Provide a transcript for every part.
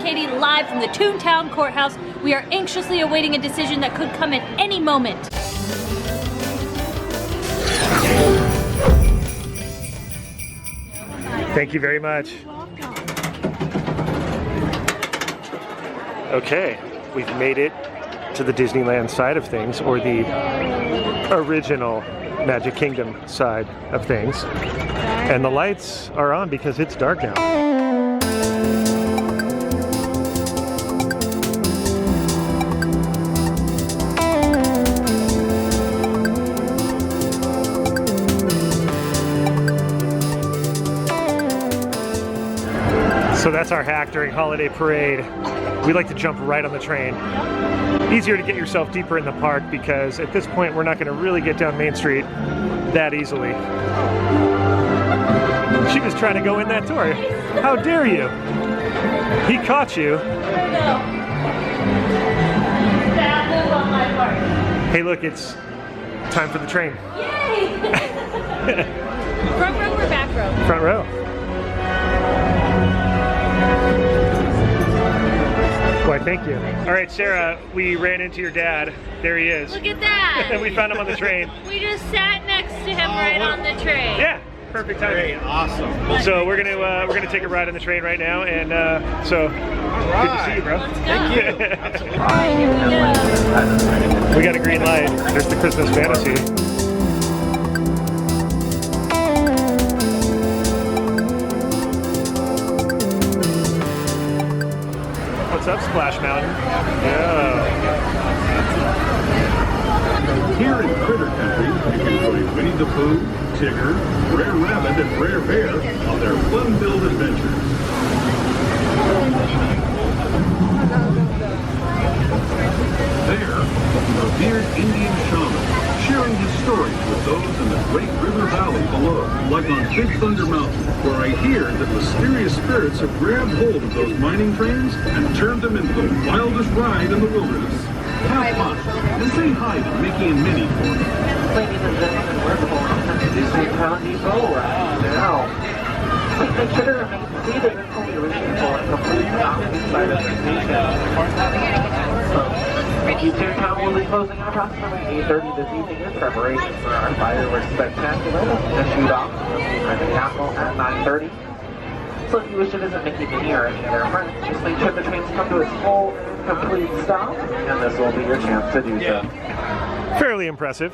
Katie live from the Toontown courthouse. We are anxiously awaiting a decision that could come at any moment. Thank you very much. Okay, we've made it to the Disneyland side of things, or the original Magic Kingdom side of things. And the lights are on because it's dark now. So that's our hack during Holiday Parade. We like to jump right on the train. Easier to get yourself deeper in the park because at this point we're not going to really get down Main Street that easily. She was trying to go in that door. How dare you? He caught you. Hey look, it's time for the train. Yay! Front row or back row? Front row. Why, thank you. All right, Sarah, we ran into your dad. There he is. Look at that. And we found him on the train. We just sat next to him right on the train. Yeah, perfect timing. Great, awesome. So we're gonna take a ride on the train right now, and so good to see you, bro. Let's go. Thank you. Alright, here we go. We got a green light. There's the Christmas fantasy. What's up, Splash Mountain? Yeah. Here in Critter Country, you can join Winnie the Pooh, Tigger, Brer Rabbit, and Brer Bear on their fun-filled adventures. There, a revered Indian shaman sharing his stories with those in the Great River Valley below, like on Big Thunder Mountain, where I hear that mysterious spirits have grabbed hold of those mining trains and turned them into the wildest ride in the wilderness. Have fun and say hi to Mickey and Minnie for me. Ladies and gentlemen, we're going to introduce you to Depot right now. Please make sure to remain seated until we reach for a complete stop inside of the station. Toontown will be closing at approximately 8:30 this evening in preparation for our fireworks spectacular to shoot off from the Castle at 9:30. So if you wish to visit Mickey, Minnie, or any other friends, just make sure the trains come to its full and complete stop, and this will be your chance to do so. Fairly impressive.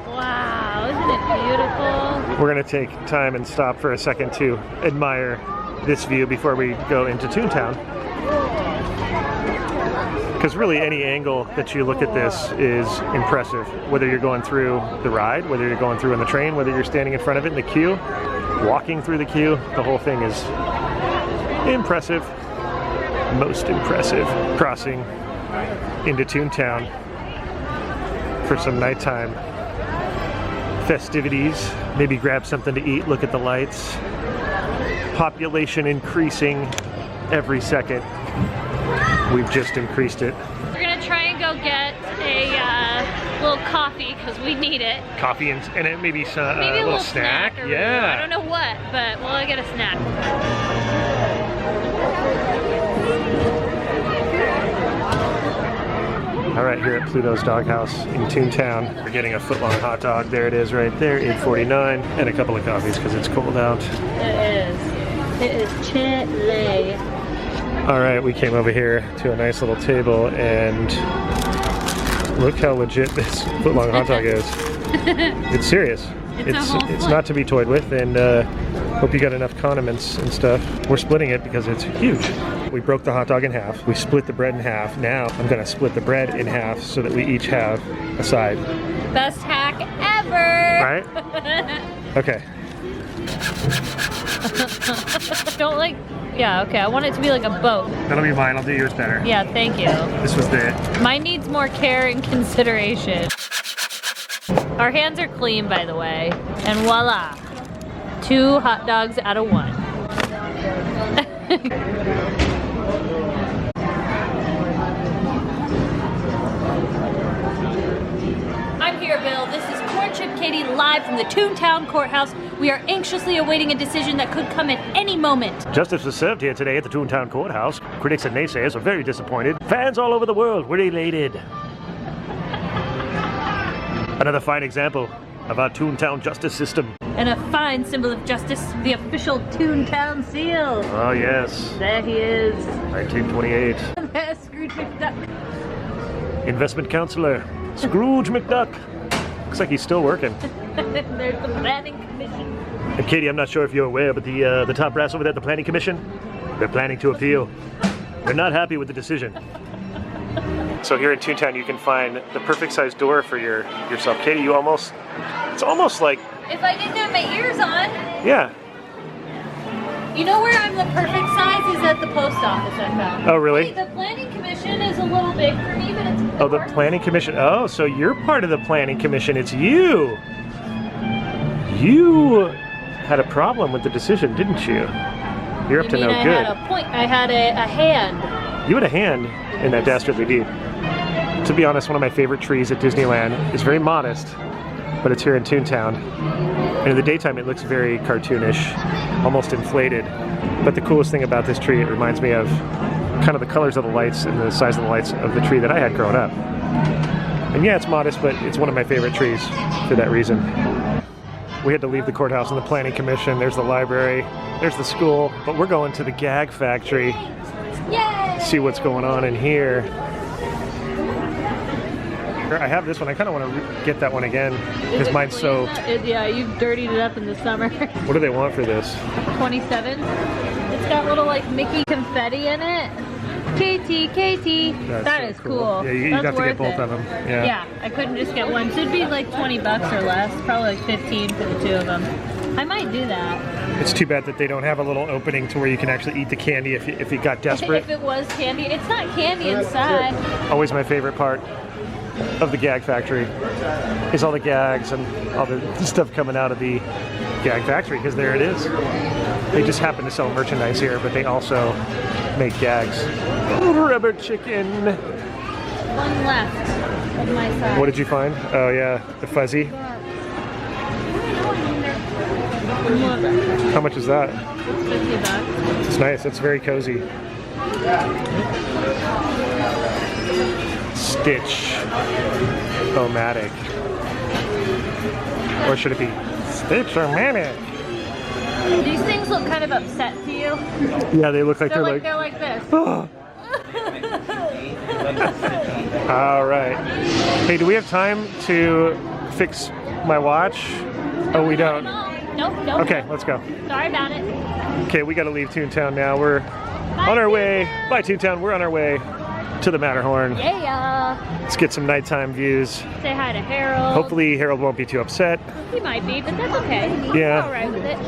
Wow, isn't it beautiful? We're gonna take time and stop for a second to admire this view before we go into Toontown. Because really any angle that you look at this is impressive. Whether you're going through the ride, whether you're going through in the train, whether you're standing in front of it in the queue, walking through the queue, the whole thing is impressive. Most impressive. Crossing into Toontown for some nighttime festivities. Maybe grab something to eat, look at the lights. Population increasing every second. We've just increased it. We're gonna try and go get a little coffee because we need it. Coffee and maybe some Maybe a little snack. or Yeah. I don't know what, but we'll get a snack. All right, here at Pluto's Doghouse in Toontown, we're getting a foot-long hot dog. There it is right there, $8.49, and a couple of coffees because it's cold out. It is chilly. All right, we came over here to a nice little table, and look how legit this foot-long hot dog is. It's serious. It's not to be toyed with, and hope you got enough condiments and stuff. We're splitting it because it's huge. We broke the hot dog in half. We split the bread in half. Now I'm gonna split the bread in half so that we each have a side. Best hack ever! Right? Okay. Don't like, yeah, okay, I want it to be like a boat. That'll be mine. I'll do yours better. Yeah, thank you. This was the... Mine needs more care and consideration. Our hands are clean, by the way. And voila, 2 hot dogs out of 1. I'm here, Bill. This is corn Chip Katie live from the Toontown courthouse. We are anxiously awaiting a decision that could come at any moment. Justice was served here today at the Toontown courthouse. Critics and naysayers are very disappointed. Fans all over the world were elated. Another fine example of our Toontown justice system. And a fine symbol of justice, the official Toontown seal. Oh yes. There he is. 1928. There's Scrooge McDuck. Investment counselor, Scrooge McDuck. Looks like he's still working. There's the planning commission. And Katie, I'm not sure if you're aware, but the top brass over there at the planning commission, they're planning to appeal. They're not happy with the decision. So here in Toontown, you can find the perfect size door for yourself. Katie, it's almost like... If I didn't have my ears on. Yeah. You know where I'm the perfect size is at the post office, I found. Oh, really? The planning commission is a little big for me, but it's... Oh, the planning commission. Oh, so you're part of the planning commission. It's you. You had a problem with the decision, didn't you? You're up to no good. I had a hand. You had a hand in that dastardly deed. To be honest, one of my favorite trees at Disneyland is very modest, but it's here in Toontown. And in the daytime, it looks very cartoonish, almost inflated. But the coolest thing about this tree, it reminds me of kind of the colors of the lights and the size of the lights of the tree that I had growing up. And yeah, it's modest, but it's one of my favorite trees for that reason. We had to leave the courthouse and the planning commission. There's the library, there's the school, but we're going to the gag factory. Yay! See what's going on in here. I have this one. I kind of want to get that one again because mine's so... Yeah, you dirtied it up in the summer. What do they want for this? 27. It's got little like Mickey confetti in it. Katie. That is cool. Yeah, you have to get both of them. Yeah, I couldn't just get one. So it'd be like 20 bucks or less. Probably like 15 for the two of them. I might do that. It's too bad that they don't have a little opening to where you can actually eat the candy if you got desperate. If it was candy. It's not candy inside. Always my favorite part of the gag factory is all the gags and all the stuff coming out of the gag factory, because there it is. They just happen to sell merchandise here, but they also make gags. Rubber chicken. One left of my side. What did you find? Oh yeah, the fuzzy. How much is that? $50. It's nice. It's very cozy. Stitch O-matic. Or should it be Stitch O-matic? These things look kind of upset to you. Yeah, they look like they're like like this. Oh. All right. Hey, do we have time to fix my watch? Oh, we don't. Nope. Okay, let's go. Sorry about it. Okay, we got to leave Toontown now. We're on our way. Bye, Toontown. We're on our way to the Matterhorn. Yeah. Let's get some nighttime views. Say hi to Harold. Hopefully Harold won't be too upset. He might be, but that's okay. Yeah. He's all right with it.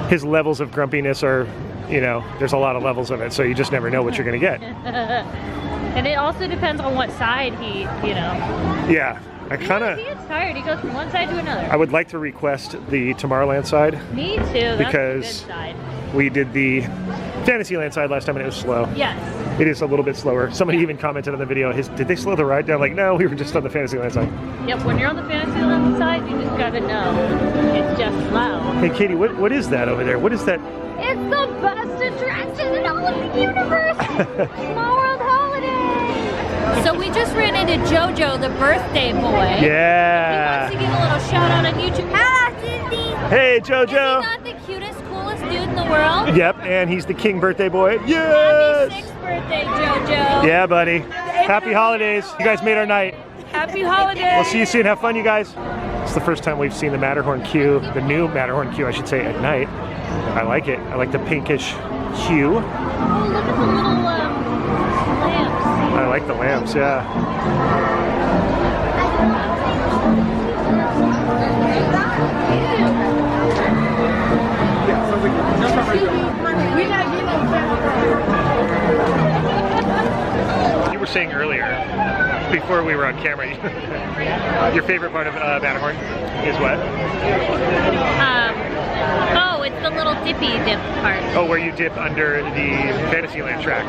His levels of grumpiness are, there's a lot of levels of it, so you just never know what you're going to get. And it also depends on what side he. Yeah. I kind of... He gets tired. He goes from one side to another. I would like to request the Tomorrowland side. Me too. That's because a good side. We did the Fantasyland side last time and it was slow. Yes. It is a little bit slower. Somebody even commented on the video, did they slow the ride down? Like, no, we were just on the Fantasyland side. Yep, when you're on the Fantasyland side, you just gotta know. It's just slow. Hey, Katie, what is that over there? What is that? It's the best attraction in all of the universe! Small World Holiday! So we just ran into JoJo, the birthday boy. Yeah. He wants to give a little shout out on YouTube. Hello, Disney! Hey, JoJo! Is he not the cutest, coolest dude in the world? Yep, and he's the king birthday boy. Yes! Happy 6th birthday, JoJo! Yeah, buddy. Happy holidays. You guys made our night. Happy holidays! We'll see you soon. Have fun, you guys. It's the first time we've seen the Matterhorn queue, the new Matterhorn queue, I should say, at night. I like it. I like the pinkish hue. Oh, look at the little lamps. I like the lamps, yeah. You were saying earlier, before we were on camera, your favorite part of Matterhorn is what? Oh, it's the little dippy dip part. Oh, where you dip under the Fantasyland track.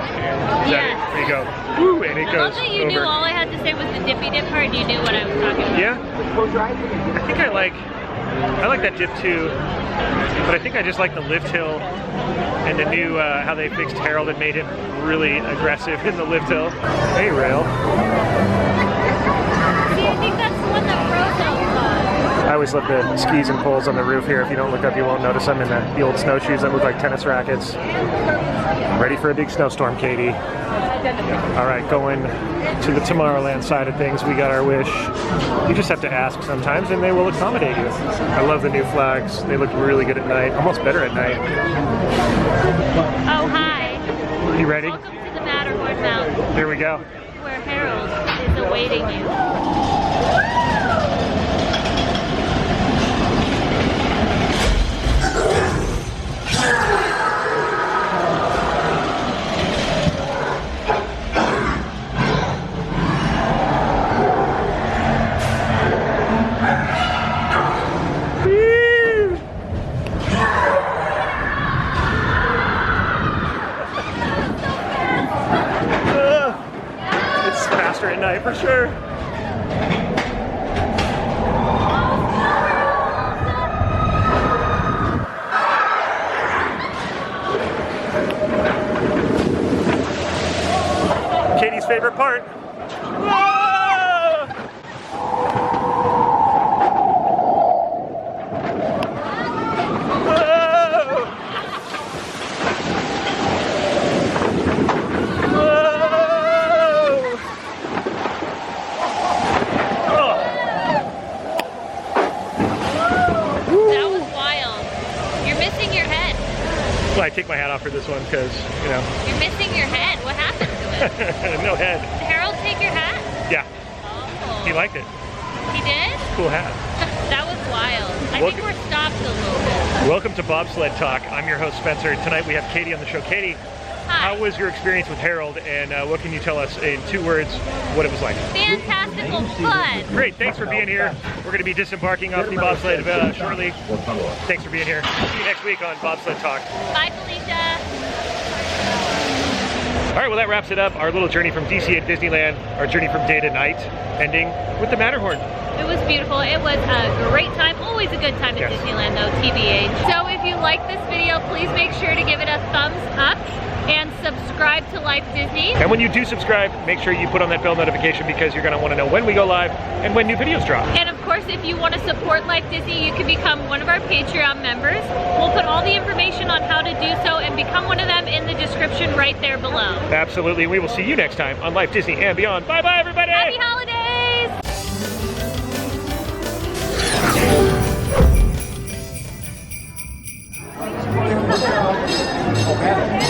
Is that it? There you go. Woo, and it I goes love that you over. knew all I had to say was the dippy dip part and you knew what I was talking about. Yeah? I think I like that dip too, but I think I just like the lift hill and the new, how they fixed Harold and made him really aggressive in the lift hill. Hey, Rail. See, I think that's the one that Rosa was on. I always love the skis and poles on the roof here. If you don't look up, you won't notice them in the old snowshoes that look like tennis rackets. Ready for a big snowstorm, Katie. All right, going to the Tomorrowland side of things, we got our wish. You just have to ask sometimes and they will accommodate you. I love the new flags. They look really good at night, almost better at night. Oh, hi. You ready? Welcome to the Matterhorn Mountain, Here we go. where Harold is awaiting you. It's faster at night for sure. Katie's favorite part. Whoa! I take my hat off for this one because, you know. You're missing your head. What happened to it? No head. Did Harold take your hat? Yeah. Oh. He liked it. He did? Cool hat. That was wild. I Welcome. think we're stopped a little bit. Welcome to Bobsled Talk. I'm your host, Spencer. Tonight we have Katie on the show. Katie, Hi. how was your experience with Harold, and what can you tell us in 2 words what it was like? Fantastical fun. Great, thanks for being here. We're going to be disembarking off the bobsled shortly. Thanks for being here. See you next week on Bobsled Talk. Bye, Felicia. All right, well that wraps it up. Our little journey from DC at Disneyland, our journey from day to night, ending with the Matterhorn. It was beautiful. It was a great time. Always a good time at Yes. Disneyland, though, TBH. So if you like this video, please make sure to give it a thumbs up and subscribe to Life Disney. And when you do subscribe, make sure you put on that bell notification because you're going to want to know when we go live and when new videos drop. And of course, if you want to support Life Disney, you can become one of our Patreon members. We'll put all the information on how to do so and become one of them in the description right there below. Absolutely. We will see you next time on Life Disney and beyond. Bye-bye, everybody! Happy holidays! Okay.